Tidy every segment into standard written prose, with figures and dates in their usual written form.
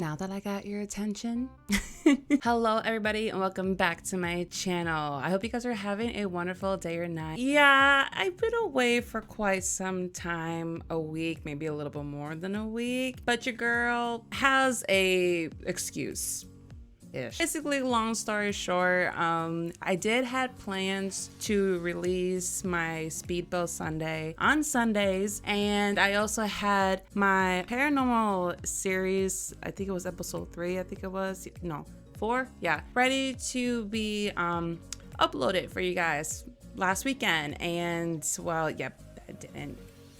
Now that I got your attention. Hello everybody and welcome back to my channel. I hope you guys are having a wonderful day or night. Yeah, I've been away for quite some time, a week, maybe a little bit more than a week, but your girl has a excuse. Basically, long story short, I did had plans to release my Speedboat Sunday on Sundays, and I also had my paranormal series, I think it was episode 3, I think it was, no, 4, yeah, ready to be uploaded for you guys last weekend, and well, yep, that didn't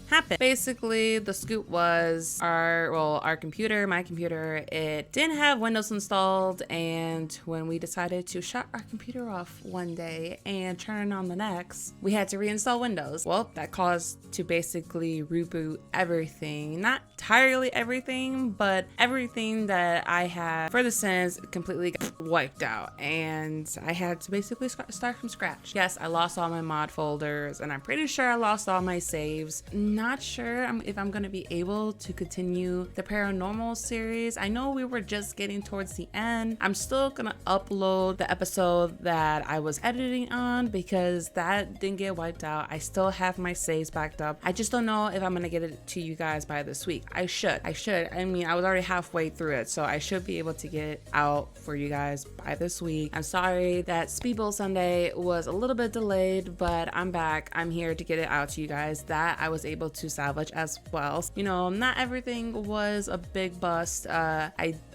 happen. Basically, the scoop was my computer, it didn't have Windows installed, and when we decided to shut our computer off one day and turn it on the next, we had to reinstall Windows. Well, that caused to basically reboot everything. Not entirely everything, but everything that I had for The Sims completely got wiped out, and I had to basically start from scratch. Yes, I lost all my mod folders, and I'm pretty sure I lost all my saves. Not sure if I'm gonna be able to continue the paranormal series. I know we were just getting towards the end. I'm still gonna upload the episode that I was editing on because that didn't get wiped out. I still have my saves backed up. I just don't know if I'm gonna get it to you guys by this week. I should. I mean, I was already halfway through it, so I should be able to get it out for you guys by this week. I'm sorry that Speedboat Sunday was a little bit delayed, but I'm back. I'm here to get it out to you guys. That I was able to salvage as well. You know, not everything was a big bust.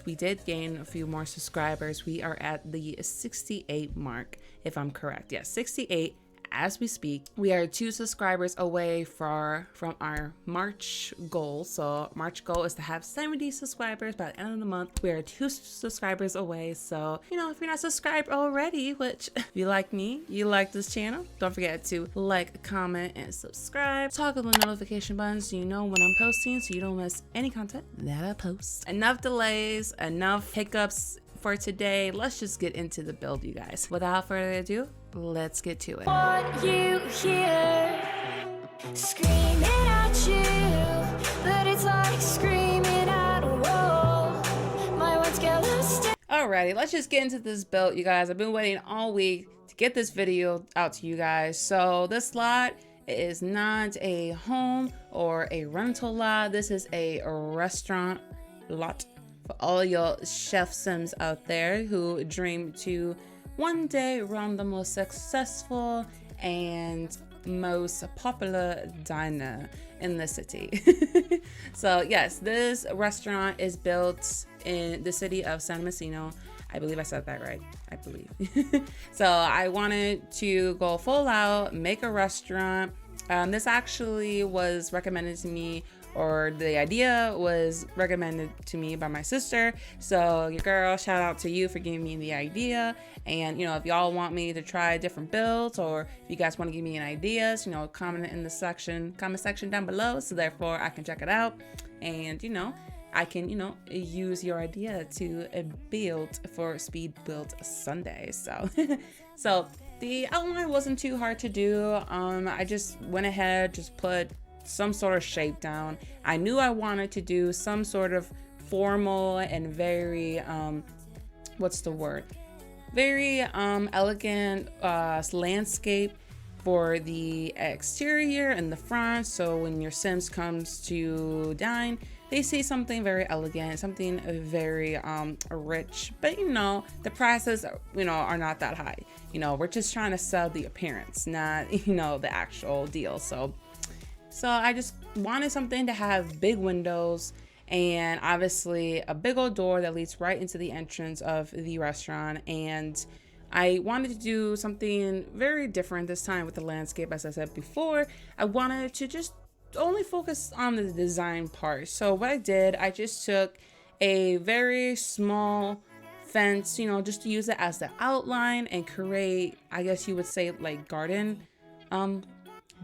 We did gain a few more subscribers. We are at the 68 mark, if I'm correct. Yes, 68 as we speak. We are 2 subscribers away from our March goal. So March goal is to have 70 subscribers by the end of the month. We are 2 subscribers away. So, you know, if you're not subscribed already, which if you like me, you like this channel, don't forget to like, comment, and subscribe. Toggle the notification button so you know when I'm posting, so you don't miss any content that I post. Enough delays, enough hiccups for today. Let's just get into the build, you guys. Without further ado, let's get to it. Want you here, screaming at you, but it's like screaming at a wall. My words get lost. Alrighty, let's just get into this build, you guys. I've been waiting all week to get this video out to you guys. So this lot is not a home or a rental lot. This is a restaurant lot for all your chef sims out there who dream to one day run the most successful and most popular diner in the city. So yes, this restaurant is built in the city of San Masino. I believe I said that right. I believe. So I wanted to go full out, make a restaurant. This actually was recommended to me, or the idea was recommended to me by my sister. So your girl, shout out to you for giving me the idea. And you know, if y'all want me to try different builds, or if you guys want to give me any ideas, you know, comment in the comment section down below, so therefore I can check it out, and you know, I can, you know, use your idea to build for Speedboat Sunday. So so the outline wasn't too hard to do. I just went ahead, just put some sort of shape down. I knew I wanted to do some sort of formal and very very elegant landscape for the exterior and the front, so when your sims comes to dine, they see something very elegant, something very rich. But you know, the prices, you know, are not that high. You know, we're just trying to sell the appearance, not, you know, the actual deal. So I just wanted something to have big windows and obviously a big old door that leads right into the entrance of the restaurant. And I wanted to do something very different this time with the landscape. As I said before, I wanted to just only focus on the design part. So what I did, I just took a very small fence, you know, just to use it as the outline and create, I guess you would say, like garden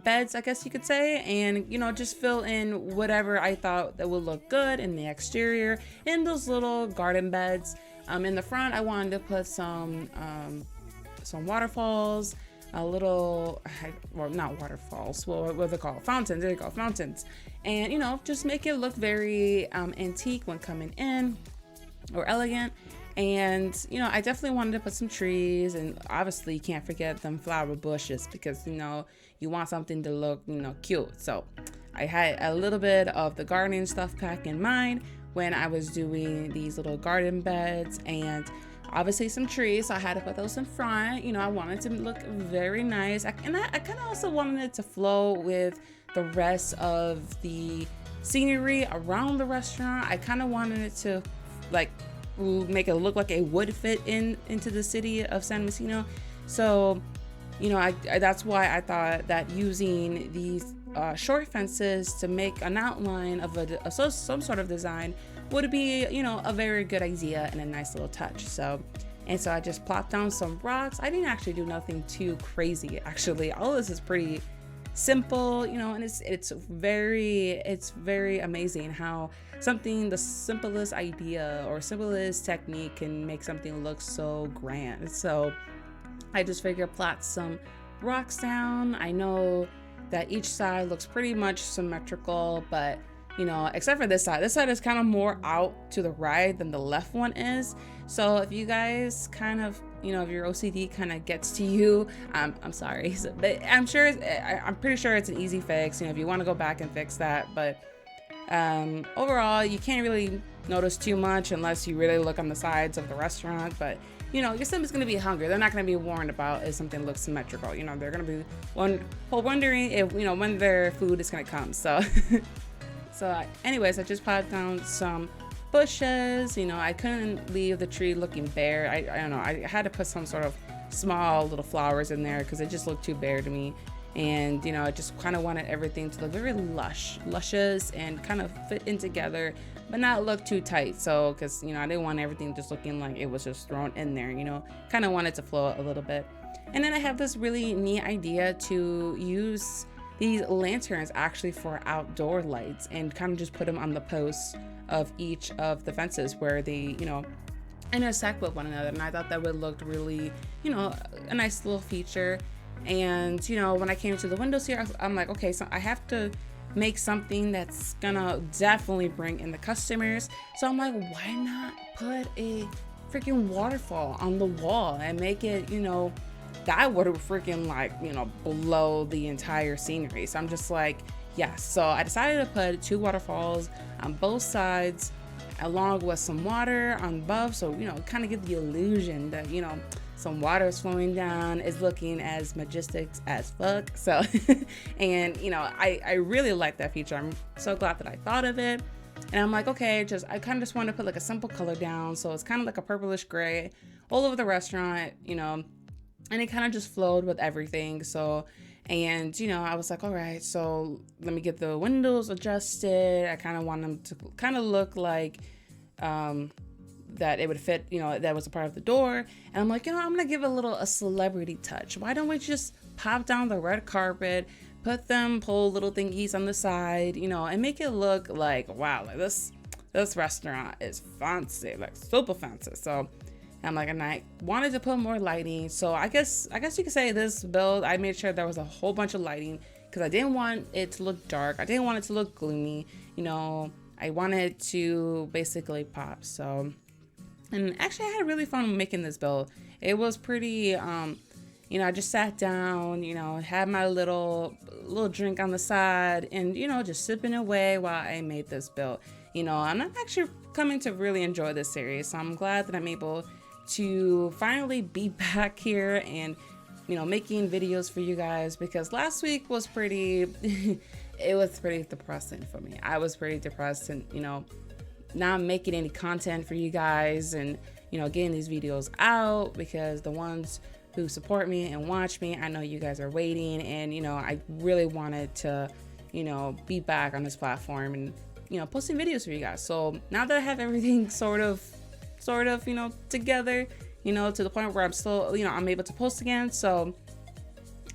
beds, I guess you could say, and you know, just fill in whatever I thought that would look good in the exterior in those little garden beds. In the front, I wanted to put some waterfalls, a little, well, not waterfalls, well, what are they called? Fountains. There you go, fountains. And you know, just make it look very antique when coming in. or elegant. And you know, I definitely wanted to put some trees, and obviously you can't forget them flower bushes, because you know, you want something to look, you know, cute. So I had a little bit of the gardening stuff pack in mind when I was doing these little garden beds, and obviously some trees, so I had to put those in front. You know, I wanted to look very nice. I kind of also wanted it to flow with the rest of the scenery around the restaurant. I kind of wanted it to like make it look like it would fit into the city of San Mysino. So you know, I that's why I thought that using these short fences to make an outline of some sort of design would be, you know, a very good idea and a nice little touch. So I just plopped down some rocks. I didn't actually do nothing too crazy, actually. All of this is pretty simple, you know, and it's very amazing how the simplest idea or simplest technique can make something look so grand. So I just figured plot some rocks down. I know that each side looks pretty much symmetrical, but you know, except for this side is kind of more out to the right than the left one is. So if you guys kind of, you know, if your OCD kind of gets to you, I'm sorry, but I'm pretty sure it's an easy fix, you know, if you want to go back and fix that. But overall, you can't really notice too much unless you really look on the sides of the restaurant. But you know, your stomach's gonna be hungry. They're not gonna be warned about if something looks symmetrical. You know, they're gonna be wondering if, you know, when their food is gonna come. So anyways, I just popped down some bushes. You know, I couldn't leave the tree looking bare. I don't know, I had to put some sort of small little flowers in there because it just looked too bare to me. And you know, I just kind of wanted everything to look very luscious and kind of fit in together, but not look too tight. So because, you know, I didn't want everything just looking like it was just thrown in there, you know, kind of wanted to flow a little bit. And then I have this really neat idea to use these lanterns actually for outdoor lights, and kind of just put them on the posts of each of the fences where they, you know, intersect with one another. And I thought that would look really, you know, a nice little feature. And you know, when I came to the windows here, I'm like, okay, so I have to make something that's gonna definitely bring in the customers. So I'm like, why not put a freaking waterfall on the wall and make it, you know, that would freaking like, you know, blow the entire scenery. So I'm just like, yes. So I decided to put 2 waterfalls on both sides, along with some water on above. So, you know, kind of give the illusion that, you know, some water is flowing down, is looking as majestic as fuck. So, and you know, I really like that feature. I'm so glad that I thought of it. And I'm like, okay, I kind of just want to put like a simple color down. So it's kind of like a purplish gray all over the restaurant, you know, and it kind of just flowed with everything. So, and you know, I was like, all right, so let me get the windows adjusted. I kind of want them to kind of look like, that it would fit, you know, that was a part of the door. And I'm like, you know, I'm gonna give a celebrity touch. Why don't we just pop down the red carpet, pull little thingies on the side, you know, and make it look like, wow, like this restaurant is fancy, like super fancy. So I'm like, and I wanted to put more lighting. So I guess you could say this build, I made sure there was a whole bunch of lighting because I didn't want it to look dark. I didn't want it to look gloomy, you know. I wanted to basically pop. So, and actually I had really fun making this build. It was pretty, you know, I just sat down, you know, had my little drink on the side and, you know, just sipping away while I made this build. You know, I'm actually coming to really enjoy this series. So I'm glad that I'm able to finally be back here and, you know, making videos for you guys, because last week was pretty, it was pretty depressing for me. I was pretty depressed and, you know, not making any content for you guys and, you know, getting these videos out, because the ones who support me and watch me, I know you guys are waiting, and, you know, I really wanted to, you know, be back on this platform and, you know, posting videos for you guys. So now that I have everything sort of, you know, together, you know, to the point where I'm still, you know, I'm able to post again. So,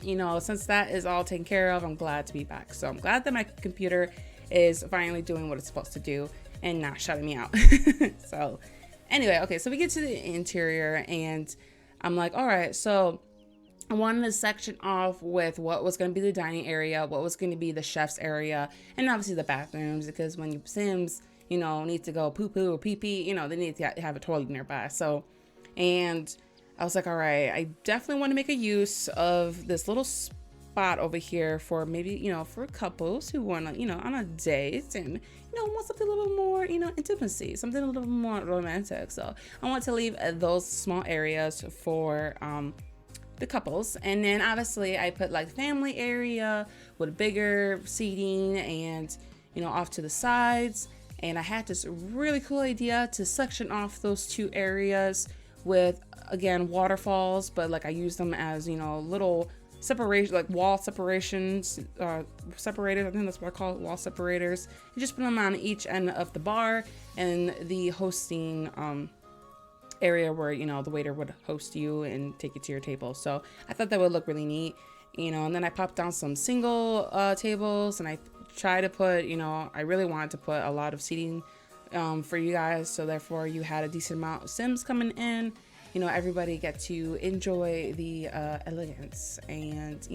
you know, since that is all taken care of, I'm glad to be back. So I'm glad that my computer is finally doing what it's supposed to do and not shutting me out. So anyway, okay, so we get to the interior and I'm like, all right, so I wanted to section off with what was going to be the dining area, what was going to be the chef's area, and obviously the bathrooms, because when you Sims, need to go poo poo or pee pee, they need to have a toilet nearby. So, and I was like, all right, I definitely want to make a use of this little spot over here for maybe, for couples who want to, on a date and, want something a little bit more, intimacy, something a little bit more romantic. So I want to leave those small areas for the couples. And then obviously I put like family area with bigger seating and, off to the sides. And I had this really cool idea to section off those two areas with, again, waterfalls, but like I use them as, little separation, like wall separations, separators. I think that's what I call it, wall separators. You just put them on each end of the bar and the hosting area where, the waiter would host you and take you to your table. So I thought that would look really neat, and then I popped down some single tables, and I try to put, I really wanted to put a lot of seating for you guys. So therefore you had a decent amount of Sims coming in. Everybody get to enjoy the elegance and,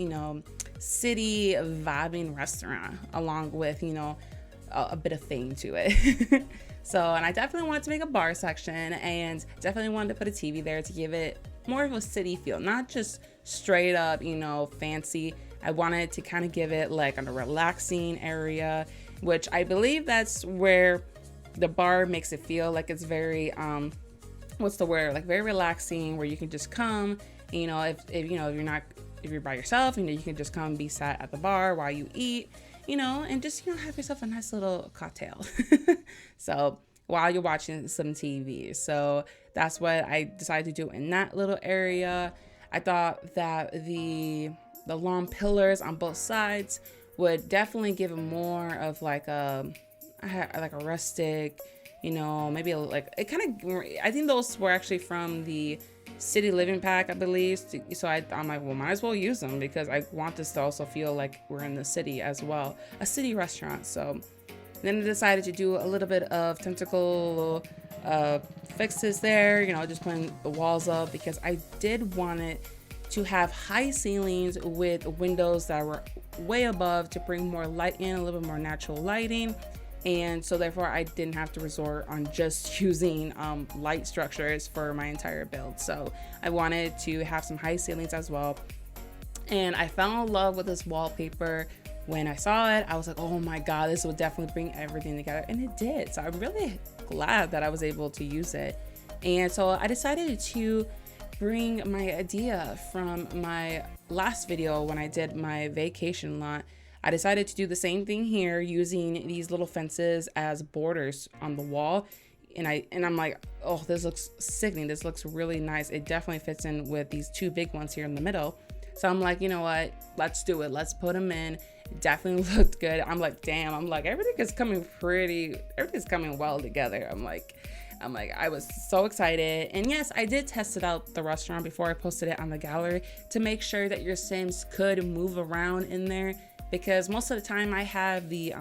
city vibing restaurant along with, a bit of fame to it. So, and I definitely wanted to make a bar section and definitely wanted to put a TV there to give it more of a city feel, not just straight up, fancy. I wanted to kind of give it like a relaxing area, which I believe that's where the bar makes it feel like it's very, like very relaxing, where you can just come, if you're by yourself, you can just come be sat at the bar while you eat, and just, have yourself a nice little cocktail. So while you're watching some TV. So that's what I decided to do in that little area. I thought that the long pillars on both sides would definitely give it more of like a rustic, maybe it kind of, I think those were actually from the city living pack, I believe. So I'm like, well, might as well use them because I want this to also feel like we're in the city as well, a city restaurant. So then I decided to do a little bit of tentacle fixes there, just putting the walls up because I did want it to have high ceilings with windows that were way above to bring more light in, a little bit more natural lighting. And so therefore I didn't have to resort on just using light structures for my entire build. So I wanted to have some high ceilings as well. And I fell in love with this wallpaper. When I saw it, I was like, oh my God, this will definitely bring everything together. And it did. So I'm really glad that I was able to use it. And so I decided to bring my idea from my last video when I did my vacation lot. I decided to do the same thing here using these little fences as borders on the wall. And I'm like, oh, this looks sickening. This looks really nice. It definitely fits in with these two big ones here in the middle. So I'm like, you know what? Let's do it. Let's put them in. It definitely looked good. I'm like, damn. I'm like, everything's coming well together. I'm like, I was so excited. And yes, I did test it out, the restaurant, before I posted it on the gallery to make sure that your Sims could move around in there. Because most of the time I have the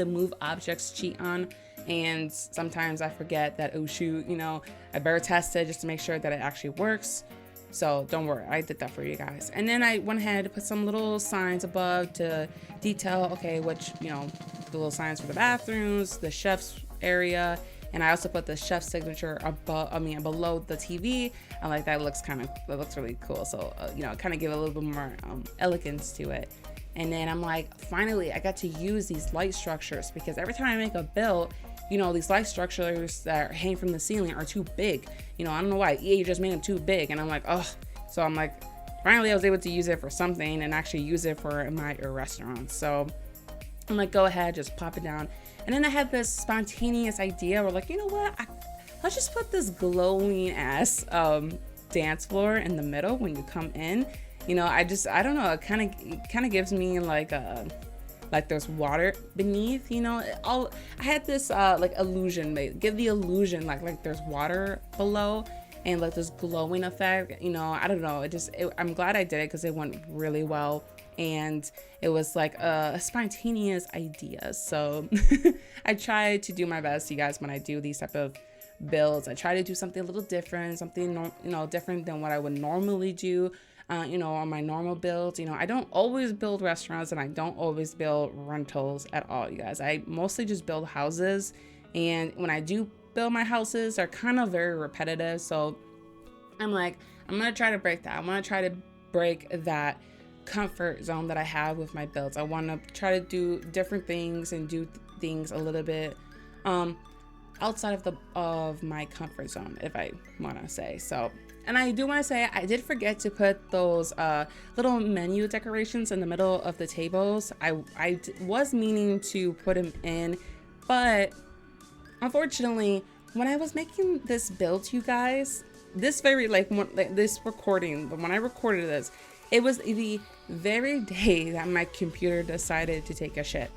move objects cheat on, and sometimes I forget that, oh shoot, I better test it just to make sure that it actually works. So don't worry, I did that for you guys. And then I went ahead and put some little signs above to detail, okay, which, the little signs for the bathrooms, the chef's area, and I also put the chef's signature below the TV. I like that. That looks really cool. So kind of give it a little bit more elegance to it. And then I'm like, finally, I got to use these light structures, because every time I make a build, these light structures that hang from the ceiling are too big. I don't know why. EA just made them too big. And I'm like, oh. So I'm like, finally, I was able to use it for something and actually use it for my restaurant. So I'm like, go ahead, just pop it down. And then I had this spontaneous idea. We're like, you know what? Let's just put this glowing ass dance floor in the middle when you come in. I don't know, it kind of gives me like there's water beneath, I had this illusion, give the illusion like there's water below and like this glowing effect, I don't know, I'm glad I did it because it went really well. And it was like a spontaneous idea. So I try to do my best, you guys, when I do these type of builds. I try to do something a little different, something different than what I would normally do. on my normal builds. I don't always build restaurants and I don't always build rentals at all, you guys. I mostly just build houses, and when I do build my houses, they're kind of very repetitive. So I'm like, I'm gonna try to break that. I want to try to break that comfort zone that I have with my builds. I want to try to do different things and do things a little bit outside of my comfort zone, if I want to say so. And I do want to say I did forget to put those little menu decorations in the middle of the tables. I was meaning to put them in, but unfortunately, when I was making this build, you guys, this recording, when I recorded this, it was the very day that my computer decided to take a shit.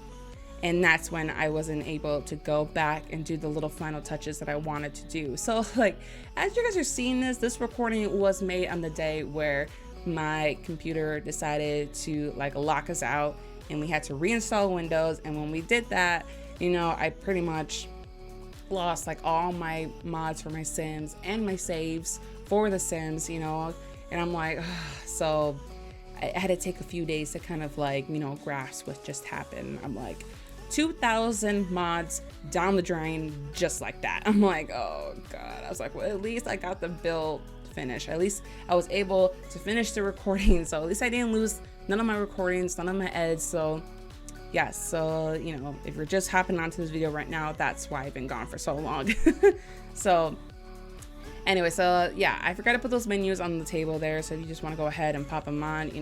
And that's when I wasn't able to go back and do the little final touches that I wanted to do. So like, as you guys are seeing this recording was made on the day where my computer decided to like lock us out, and we had to reinstall Windows. And when we did that, I pretty much lost like all my mods for my Sims and my saves for the Sims, and I'm like, ugh. So I had to take a few days to kind of like, grasp what just happened. I'm like, 2,000 mods down the drain just like that. I'm like, oh god. I was like, well, at least I got the build finished. At least I was able to finish the recording. So at least I didn't lose none of my recordings, none of my edits. So yeah, so if you're just hopping onto this video right now, that's why I've been gone for so long. So anyway, so yeah, I forgot to put those menus on the table there. So if you just want to go ahead and pop them on,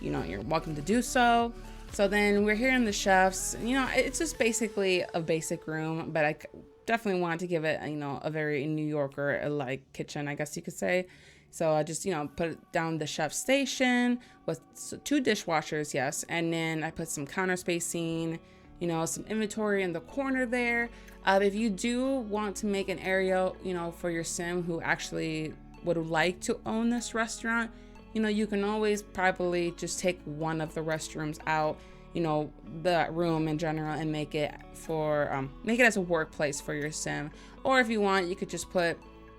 you're welcome to do so. So then we're here in the chefs. It's just basically a basic room, but I definitely wanted to give it, a very New Yorker like kitchen, I guess you could say. So I just, put down the chef station with 2 dishwashers, yes. And then I put some counter spacing, some inventory in the corner there. If you do want to make an area, for your sim who actually would like to own this restaurant, you can always probably just take one of the restrooms out, the room in general, and make it as a workplace for your sim. Or if you want, you could just put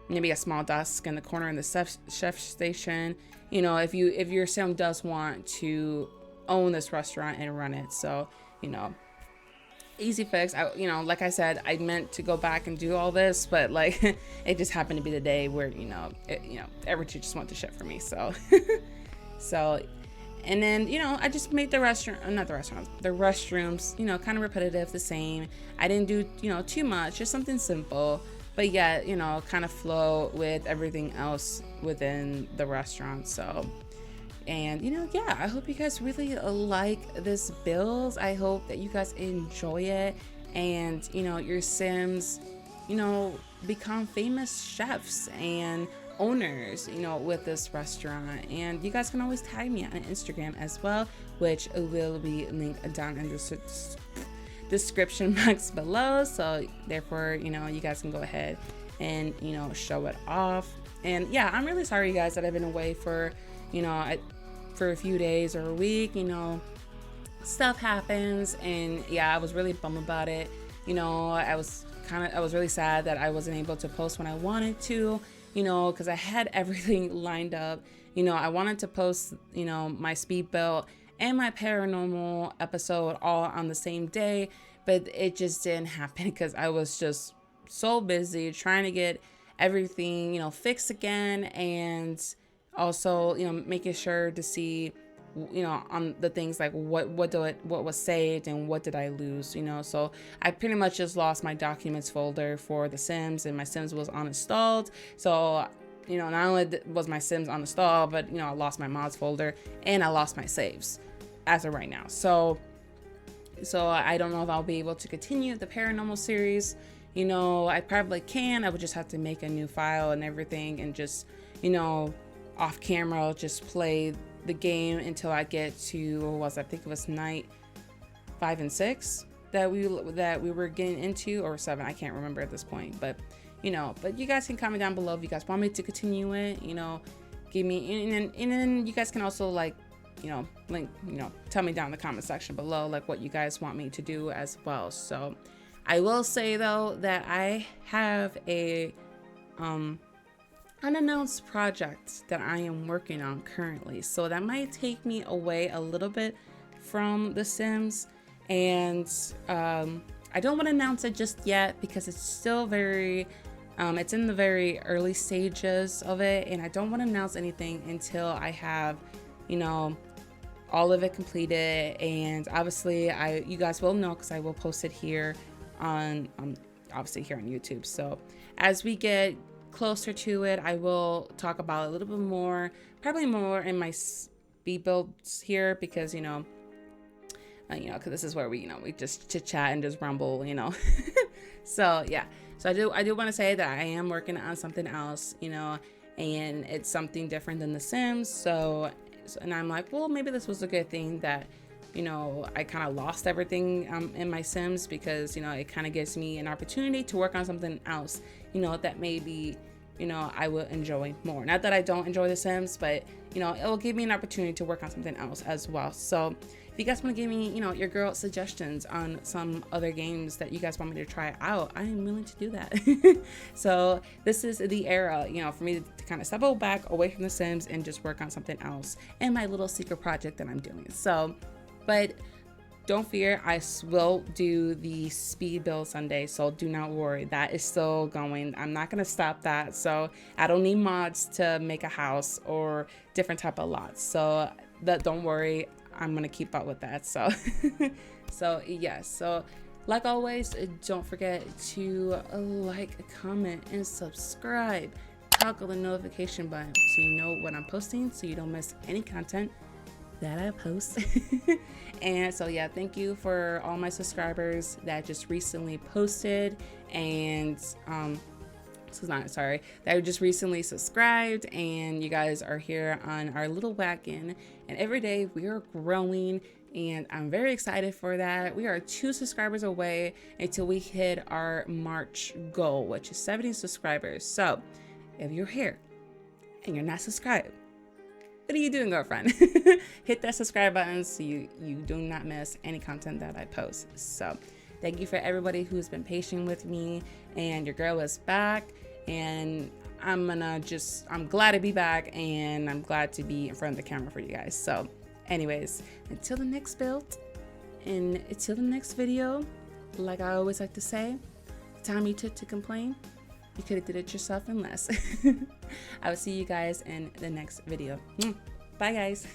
maybe a small desk in the corner in the chef station, if your sim does want to own this restaurant and run it. So, easy fix. Like I said, I meant to go back and do all this, but like it just happened to be the day where everything just went to shit for me. So so, and then I just made the restrooms kind of repetitive, the same. I didn't do too much, just something simple, but yet kind of flow with everything else within the restaurant. So, and yeah, I hope you guys really like this build. I hope that you guys enjoy it, and your Sims become famous chefs and owners with this restaurant. And you guys can always tag me on Instagram as well, which will be linked down in the description box below. So therefore you guys can go ahead and show it off. And yeah, I'm really sorry, you guys, that I've been away for for a few days or a week. Stuff happens, and yeah, I was really bummed about it. I was really sad that I wasn't able to post when I wanted to, because I had everything lined up. I wanted to post my speed build and my paranormal episode all on the same day, but it just didn't happen because I was just so busy trying to get everything fixed again, and also making sure to see on the things like what was saved and what did I lose. So I pretty much just lost my documents folder for the Sims, and my Sims was uninstalled. So not only was my Sims uninstalled, but I lost my mods folder and I lost my saves as of right now. So I don't know if I'll be able to continue the paranormal series. I probably can. I would just have to make a new file and everything, and just off camera I'll just play the game until I get to I think it was night 5 and 6 that we were getting into, or 7, I can't remember at this point. But but you guys can comment down below if you guys want me to continue it. Give me, and then you guys can also like link, tell me down in the comment section below like what you guys want me to do as well. So I will say though that I have a unannounced project that I am working on currently. So that might take me away a little bit from The Sims, and I don't want to announce it just yet because it's still very it's in the very early stages of it, and I don't want to announce anything until I have, you know, all of it completed. And obviously you guys will know because I will post it here on obviously here on YouTube. So as we get closer to it, I will talk about it a little bit more, probably more in my speed builds here, because because this is where we just chit chat and just rumble, So yeah, so I do want to say that I am working on something else, and it's something different than The Sims. So and I'm like, well, maybe this was a good thing that I kind of lost everything in my Sims, because it kind of gives me an opportunity to work on something else, that maybe I will enjoy more. Not that I don't enjoy The Sims, but it will give me an opportunity to work on something else as well. So if you guys want to give me your girl suggestions on some other games that you guys want me to try out, I am willing to do that. So this is the era for me to kind of step back away from The Sims and just work on something else and my little secret project that I'm doing. So but don't fear, I will do the speed build Sunday, so do not worry, that is still going. I'm not gonna stop that. So I don't need mods to make a house or different type of lots, so don't worry, I'm gonna keep up with that. So so yes, so like always, don't forget to like, comment, and subscribe. Toggle the notification button so you know when I'm posting, so you don't miss any content that I post. And so yeah, thank you for all my subscribers that just recently posted, and that just recently subscribed, and you guys are here on our little wagon, and every day we are growing, and I'm very excited for that. We are 2 subscribers away until we hit our March goal, which is 70 subscribers. So if you're here and you're not subscribed, what are you doing, girlfriend? Hit that subscribe button so you do not miss any content that I post. So thank you for everybody who's been patient with me, and your girl is back, and I'm glad to be back, and I'm glad to be in front of the camera for you guys. So anyways, until the next build and until the next video, like I always like to say, the time you took to complain, you could have did it yourself in less. I will see you guys in the next video. Bye, guys.